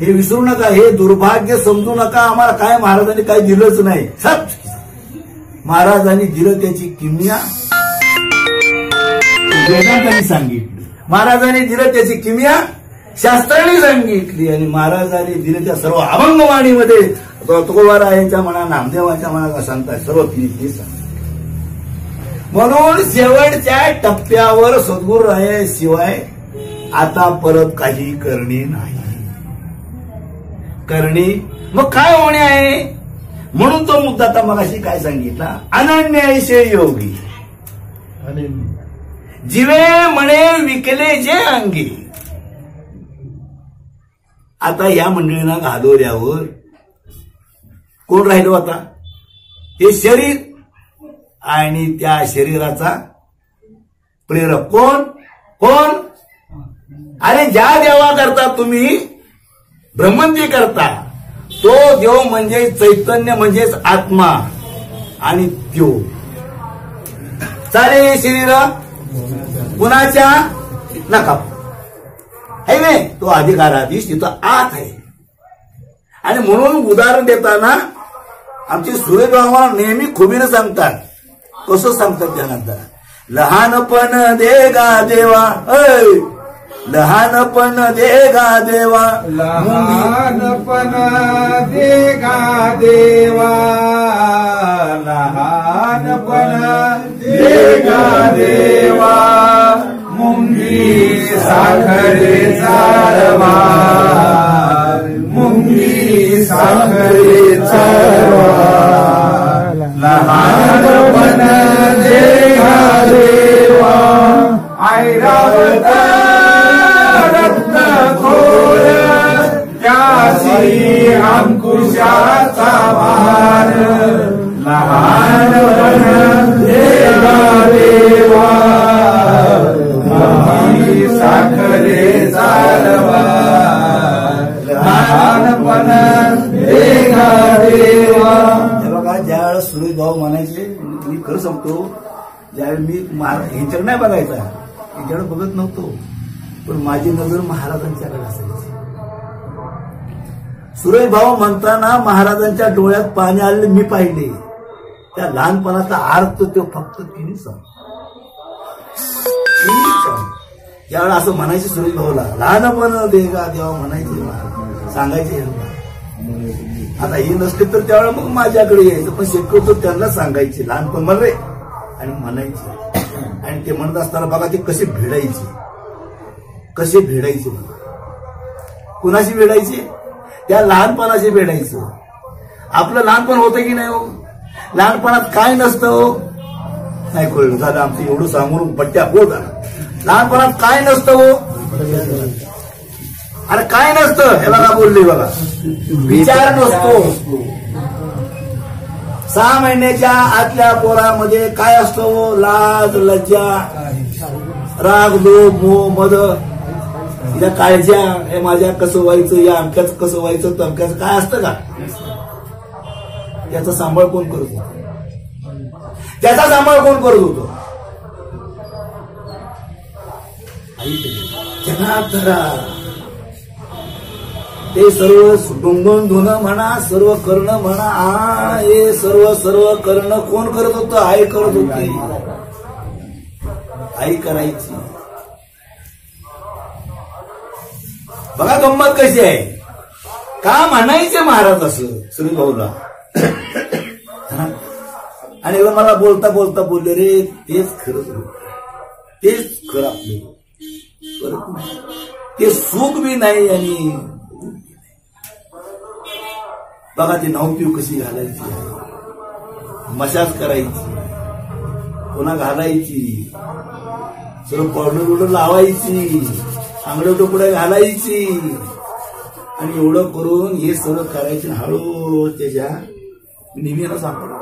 हे विसरू नका, हे दुर्भाग्य समजू नका. आम्हाला काय महाराजांनी काही दिलंच नाही. सब महाराजांनी दिलं त्याची किमया वेदांतांनी सांगितली, महाराजांनी दिलं त्याची किमया शास्त्रांनी सांगितली, आणि महाराजांनी दिलं त्या सर्व अभंगवाणीमध्ये तुकोबारायांच्या म्हणा, नामदेवाच्या म्हणा सांगतात सर्व ते सांगतात. म्हणून शेवटच्या टप्प्यावर सद्गुरुरायाशिवाय आता परत काही करणे नाही. करणे मग काय होणे आहे. म्हणून तो मुद्दा आता मगाशी काय सांगितला, अनन्यायशे योगी जीवे म्हणे विकले जे अंगी. आता या मंडळींना घालवल्यावर कोण राहिलो आता, हे शरीर आणि त्या शरीराचा प्रेरक कोण कोण. अरे ज्या देवा करता तुम्ही ब्रह्मंती करता, तो देव म्हणजे चैतन्य, म्हणजेच आत्मा, आणि देव सारे शरीर कुणाच्या नका है नाही, तो अधिकाराधीश तिथं आत आहे. आणि म्हणून उदाहरण देताना आमचे सुरेश आम्हाला नेहमी खुबीनं सांगतात. कसं सांगतात त्यानंतर, लहानपण देगा देवा, लहानपण देगा देवा, लहानपण देगा देवा, लहानपण देगा देवा, मुंगी साखरेचा रवा, मुंगी साखरेचा रवा, लहानपण देगा देवा, ऐरावत रत्न खोर, त्यासी अंकुशाचा भार, लहानपण देगा देवा, मुंगी साखरेचा रवा, लहानपण देगा देवा. ज्यावेळेस सुरेश भाऊ म्हणायचे, मी खरं सांगतो, ज्यावेळेस मी ह्याच्याकडे नाही बघायचा, ह्याच्याकडे बघत नव्हतो, पण माझी नजर महाराजांच्याकडे असायची. सुरेश भाऊ म्हणताना महाराजांच्या डोळ्यात पाणी आलेले मी पाहिले. त्या लहानपणाचा अर्थ तो फक्त तिने सांग. त्यावेळेला असं म्हणायचे सुरेश भाऊला, लहानपण देगा देवा म्हणायचे, सांगायचे. आता हे नसते तर त्यावेळेला मग माझ्याकडे यायचं, पण शक्यतो त्यांना सांगायचे, लहानपण म्हण रे, आणि म्हणायचे. आणि ते म्हणत असताना बघा ते कसे भिडायचे, कसे भेडायचे, कुणाशी भेडायचे, त्या लहानपणाशी भेडायचं. आपलं लहानपण होतं की नाही हो, लहानपणात काय नसतं हो, नाही कळलं झालं आमचं एवढं सांगून पट्ट्या हो झाला. लहानपणात काय नसतं हो, अरे काय नसतं, ह्याला का बोलले बघा, विचार नसतो. 6 महिन्याच्या आतल्या पोरामध्ये काय असतं हो, लाज लज्जा राग लोभ मोह मद, या काळज्या, हे माझ्या कसं व्हायचं, या अमक्याच कसं व्हायचं, तमक्याच काय असतं का. त्याचा सांभाळ कोण करत होतं, त्याचा सांभाळ कोण करत होतो, जनार्दना. ते सर्व डोंगण धुणं म्हणा, सर्व करणं म्हणा, हे सर्व सर्व करणं कोण करत होतं, आई करत होती, आई करायची. बघा गंमत कशी आहे, का म्हणायचे महाराज असं सुरेश भाऊला. आणि मला बोलता बोलता बोलले, रे तेच खरंच होत, तेच खरं आपलं, ते सुख बी नाही आणि बघा ती नवपीव कशी घालायची, मशाज करायची, पुन्हा घालायची, सर्व पावडर बिवडर लावायची, आंगडं टोपडं घालायची, आणि एवढं करून हे सगळं करायचे. हळू त्याच्या निमीला सापडला.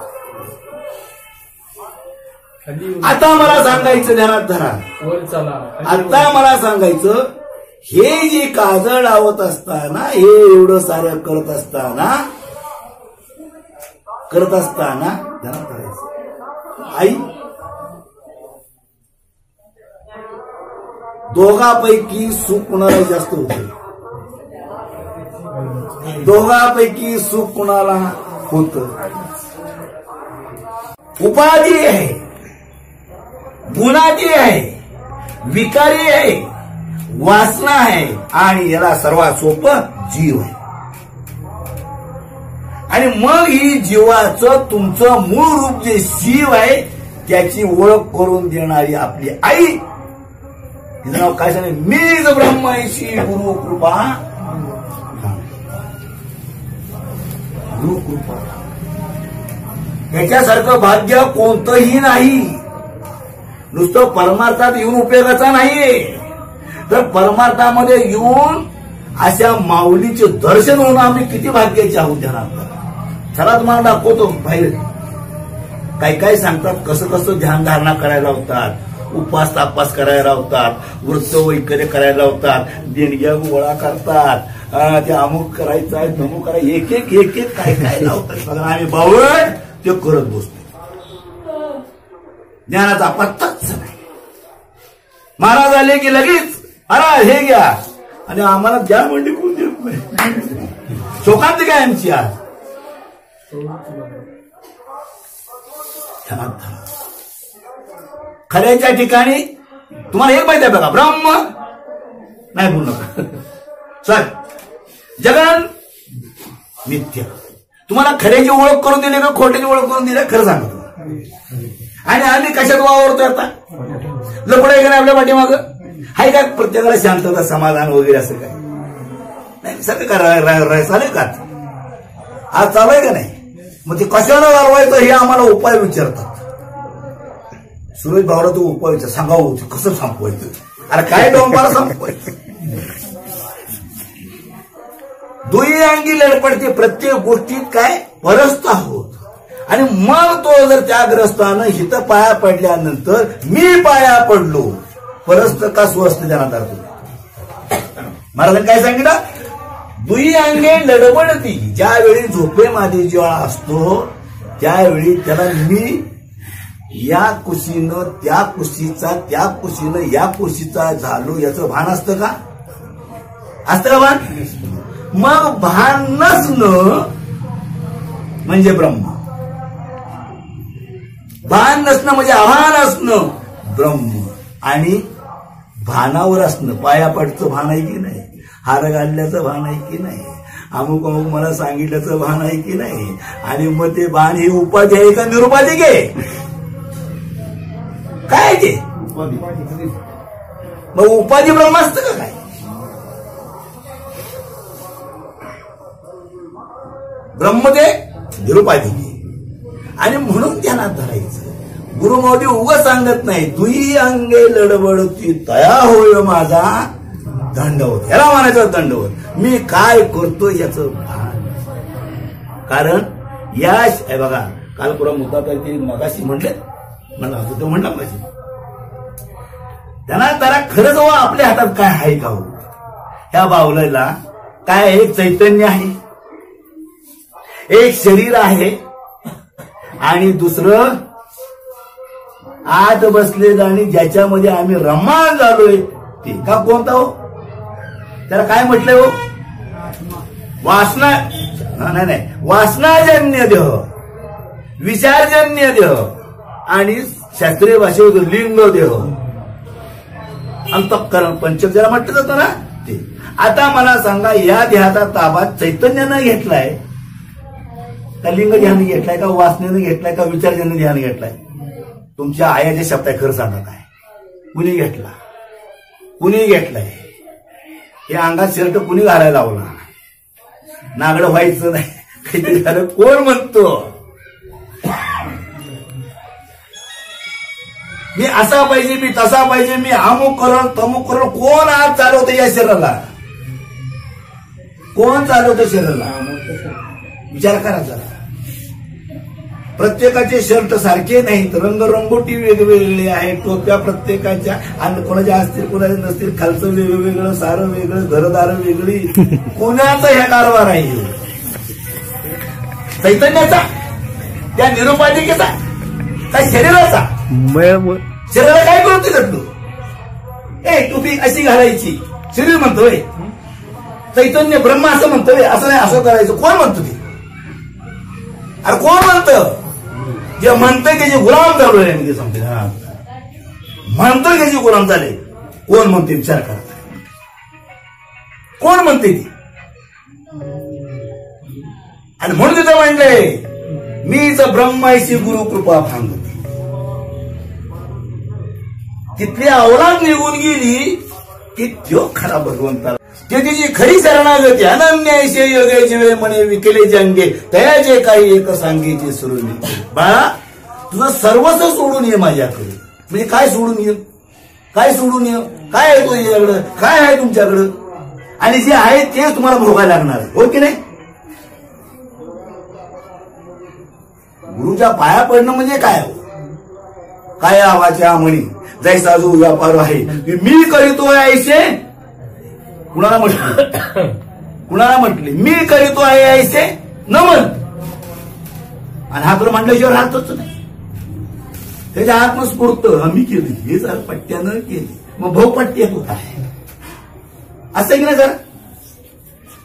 आता मला सांगायचं, ध्यानात धरा, आता मला सांगायचं, हे जे काजळ लावत असताना, हे एवढं सारं करत असताना ध्यानात धरायचं, आई दोघांपैकी सुख कोणाला जास्त होते, दोघांपैकी सुख कुणाला होत? उपाधी आहे, गुणाची आहे, विकारी आहे, वासना आहे, आणि याला सर्वात सोपं जीव आहे. आणि मग ही जीवाचं तुमचं मूळ रूप जे शिव आहे त्याची ओळख करून देणारी आपली आई, तिचं नाव काय सांगेल? मीच ब्रह्मैशी गुरु कृपा. गुरु कृपा याच्यासारखं भाग्य कोणतंही नाही. नुसतं परमार्थात येऊन उपयोगाचा नाहीये, तर परमार्थामध्ये येऊन अशा माऊलीचे दर्शन होणं आम्ही किती भाग्याचे आहोत. ध्यानात चला तुम्हाला दाखवतो. बाहेर काय काय सांगतात, कसं कसं ध्यान धारणा करायला लावतात, उपास तापास करायला लावतात, वृत्त वैकल्य करायला लावतात, देणग्या गोळा करतात, ते अमुक करायचं आहे, तमुक करायचं, एक एक एक एक काय काय लावतात. बघा आम्ही बावळ ते करत बसतो. ज्ञानाचा पत्ताच नाही. महाराज आले की लगेच महाराज हे घ्या, आणि आम्हाला द्या म्हणजे कोण देत नाही. शोकांत काय आमची आज खऱ्याच्या ठिकाणी तुम्हाला एक माहिती आहे बघा, ब्रह्म नाही बोलू नका सर, जगन मिथ्या. तुम्हाला खऱ्याची ओळख करून दिली का खोट्याची ओळख करून दिली? खरं सांगतो. आणि आम्ही कशात वावरतोय आता? लपडं आहे का नाही आपल्या पाठीमागं? हाय का प्रत्येकाला शांतता समाधान वगैरे असं काय नाही? सगळं का चालेल का आज चालू आहे का नाही? मग ते कशाला घालवायचं हे आम्हाला उपाय विचारतात. सुरेश भावला तो उपाय विचार सांगावं, कसं संपवायचं? अरे काय डोंबाला संपवायचं? दुई अंगी लडपडते प्रत्येक गोष्टीत काय परस्त आहोत. आणि मग तो जर त्याग्रस्तानं हित पाया पडल्यानंतर मी पाया पडलो, परस्त का स्वस्त देण्यात आलो. महाराजांनी काय सांगितलं? दुई अंगे लडबडती. ज्यावेळी झोपेमध्ये जेव्हा असतो त्यावेळी त्याला मी या कुशीनं त्या कुशीचा, त्या कुशीनं या कुशीचा झालो याचं भान असतं का? असतं का भान? मग भान नसणं म्हणजे ब्रह्म. भान नसणं म्हणजे आव्हान असणं ब्रह्म. आणि भानावर असणं, पाया पडचं भान आहे की नाही, हार घालण्याचं भान आहे की नाही, अमुक अमुक मला सांगितल्याचं भान आहे की नाही. आणि मग ते भान ही उपाधी आहे का निरुपाधिक आहे? काय ते मग उपाधी ब्रह्म असतं का काय? ब्रह्म ते निरुपाधिक आहे. आणि म्हणून ध्यानात धरायचं. गुरुमौली उगाच सांगत नाही, दुई अंगे लडबडती तया होय माझा दंडवत. याला म्हणायचं दंडवत. मी काय करतो याचं भान. कारण यश आहे बघा. काल पुरा मुद्दा करते मगाशी म्हणले मला तो म्हणला पाहिजे. त्यांना त्याला खरंच आपल्या हातात काय आहे का हो? ह्या बावलेला काय एक चैतन्य आहे, एक शरीर आहे, आणि दुसरं आत बसलेलं आणि ज्याच्यामध्ये आम्ही रमान झालोय ते का कोणता हो? त्याला काय म्हटलंय हो? वासना नाही, वासनाजन्य देह, विचारजन्य देह, आणि शास्त्रीय भाषेत लिंग देह, अंतःकरण पंचक ज्याला म्हटलं जातं ना ते. आता मला सांगा, या देहाचा ताबा चैतन्यानं घेतलाय का लिंग ध्यान घेतलाय का वासनेनं घेतलाय का विचारजन्य ध्यान घेतलाय? तुमच्या आयाचे शब्द आहे, खरं सांगा काय कुणी घेतला? कुणी घेतलाय? हे अंगात शर्ट कुणी घालायला लावला? नागडं व्हायचं नाही काहीतरी झालं कोण म्हणतो? मी असा पाहिजे, मी तसा पाहिजे, मी अमुक करण तमुक करण. कोण आज चालवतं या शरीराला? कोण चालवतं शरीराला? विचार करा जरा. प्रत्येकाचे शर्ट सारखे नाहीत, रंगरंगोटी वेगवेगळी आहे, टोप्या प्रत्येकाच्या आणि कोणाच्या असतील कोणाच्या नसतील, खालचं वेगवेगळं, सारं वेगळं, घरदार वेगळी. कोणाचा ह्या कारभार आहे? चैतन्याचा, त्या निरुपाधिकेचा, त्या शरीराचा? शरीराला काय कळते तू? टोपी अशी घालायची शरीर म्हणतोय. चैतन्य ब्रह्म असं म्हणतं, असं नाही असं करायचं. कोण म्हणतं ते? अरे कोण म्हणतं? जे म्हणतं त्याचे गुलाम झालोय मी ते सांगते. म्हणतं त्याचे गुलाम झाले. कोण म्हणते विचार करा. कोण म्हणते ती? आणि म्हणून तिथं म्हणलंय मीच ब्रह्माईची गुरु कृपा भांगती. तिथली अवलाद निघून गेली की त्यो खरा भगवंताला. ते तिची खरी शरणागती. अनन्यायचे योगे जीवे म्हणे विकेले जंगे तयाचे काही एक सांगेचे सुरुली. बाळा तुझं सर्वस्व सोडून ये माझ्याकडे. म्हणजे काय सोडून ये? काय सोडून ये? काय आहे तुझ्याकडं? काय आहे तुमच्याकडं? आणि जे आहे ते तुम्हाला भोगायला लागणार, हो की नाही? गुरुच्या पाया पडणं म्हणजे काय? काय आवाच्या म्हणी जैसा जो व्यापार आहे मी करीतो ऐसे. कुणाला म्हटले? कुणाला म्हटले? मी करीतो आहे ऐसे न म्हण. आणि हा तुला म्हटल्याशिवाय राहतच नाही. त्याच्या आत्मस्फूर्त आम्ही केली हे जर पट्ट्यानं केली मग भाऊपट्टी होत आहे असं की नाही सर.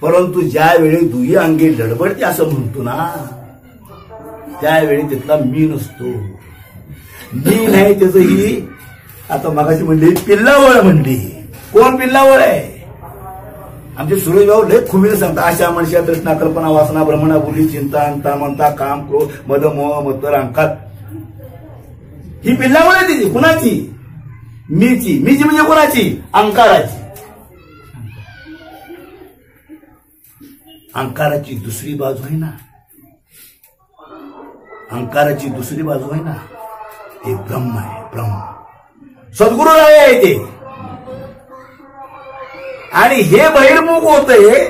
परंतु ज्यावेळी दुई अंगे लडबडते असं म्हणतो ना त्यावेळी तिथला मी नसतो. मी नाही त्याच ही आता मगाशी म्हणली पिल्लावळ म्हणली. कोण पिल्लावळ आहे? आमचे सुरेश भाऊ लय खुमीने सांगतात आशा मनशा तृष्णा कल्पना वासना भ्रमणा बुली चिंता अंता म्हणता काम क्रोध मद मोह मत्तर अंकात. ही पिल्लावळ आहे तिची. कुणाची? मीची. मीची म्हणजे कोणाची? अंकाराची. अंकाराची दुसरी बाजू आहे ना. अंकाराची दुसरी बाजू आहे ना ते ब्रह्म आहे. ब्रह्म सद्गुरु राय आहे ते. आणि हे बहिर्मुख होतंय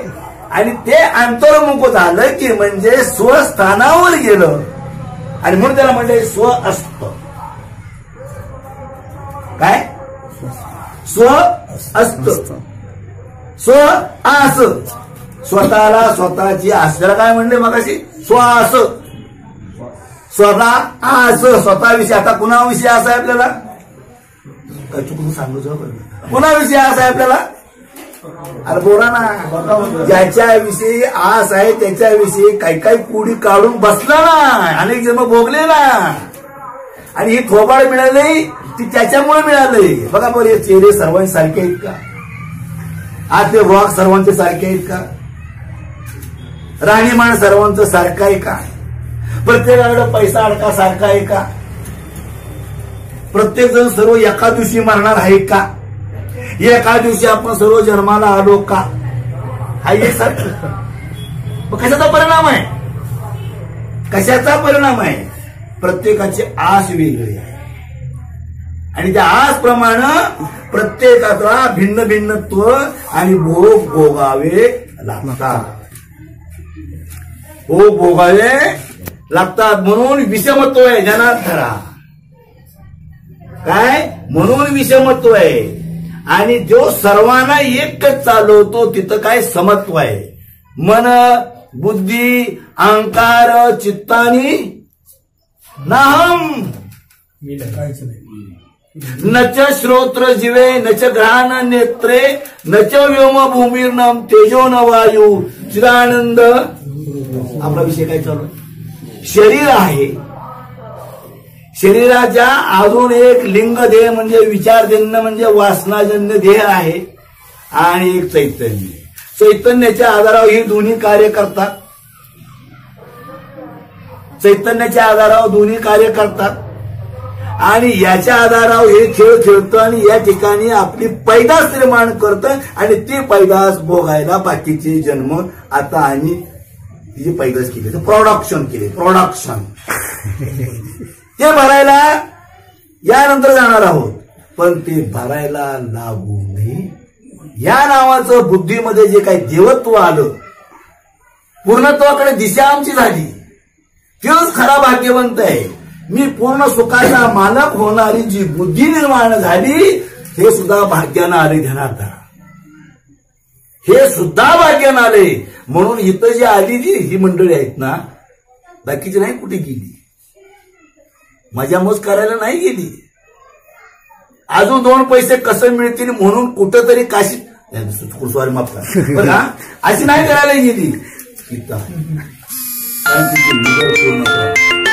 आणि ते अंतर्मुख झालं की म्हणजे स्वस्थानावर गेलं. आणि म्हणून त्याला म्हणले स्व असत. काय? स्व असत. स्व आस. स्वतःला स्वतःची असल्याला काय म्हणले मगाशी? श्वास. स्वतः आस. स्वतःविषयी. आता कुणाविषयी असं आहे आपल्याला? चुकून सांगू कुणाविषयी आस आहे आपल्याला? अरे बोला ना. ज्याच्याविषयी आस आहे त्याच्याविषयी काही काही कुडी काढून बसला ना. अनेक जन्म भोगले ना. आणि ही थोबाड मिळाली ती त्याच्यामुळे मिळालंय. बघा बरं हे चेहरे सर्वांचे सारखे आहेत का? आज ते रॉक सर्वांचे सारखे आहेत का? राहणीमान सर्वांचं सारखं आहे का? प्रत्येकाकडे पैसा अडका सारखा आहे का? प्रत्येक जण सर्व एका दिवशी मरणार आहे का? एका दिवशी आपण सर्व जन्माला आलो का? हा एक सारखं. मग कशाचा परिणाम आहे? कशाचा परिणाम आहे? प्रत्येकाची आस वेगळी आहे आणि त्या आसप्रमाणे प्रत्येकाचा भिन्न भिन्नत्व आणि भोग भोगावे लागतात. भोग भोगावे लागतात. म्हणून विषमत्व आहे जनार्दना. काय? म्हणून विषमत्व आहे. आणि जो सर्वांना एकच चालवतो तिथं काय समत्व आहे. मन बुद्धी अहंकार चित्तानी नाहम. नच श्रोत्र जिवे नच घ्राण नेत्रे नच व्योम भूमीर्नम तेजो न वायू चिदानंद. आपला विषय काय चालू? शरीर आहे. शरीराच्या अजून एक लिंग देह म्हणजे विचारजन्य म्हणजे वासनाजन्य देह आहे आणि एक चैतन्य. चैतन्याच्या आधारावर ही दोन्ही कार्य करतात. चैतन्याच्या आधारावर दोन्ही कार्य करतात आणि याच्या आधारावर हे खेळ खेळतं आणि या ठिकाणी आपली पैदास निर्माण करतं आणि ती पैदास भोगायला बाकीचे जन्म आता आणि तिची पैदास केली प्रोडक्शन केले. प्रोडक्शन ते भरायला यानंतर जाणार आहोत. पण ते भरायला लागू नये या नावाचं बुद्धीमध्ये जे काही देवत्व आलं पूर्णत्वाकडे दिशा आमची झाली तेच खरा भाग्यवंत आहे. मी पूर्ण सुखाचा मालक होणारी जी बुद्धी निर्माण झाली हे सुद्धा भाग्यानं आले. ध्यानात धरा. हे सुद्धा भाग्यानं आले. म्हणून इथं जी आली ही मंडळी आहेत ना बाकीची नाही कुठे गेली. मजा मोज करायला नाही गेली. अजून दोन पैसे कसं मिळतील म्हणून कुठंतरी काशी सॉरी माफ करा बघा अशी नाही करायला गेली पूर्ण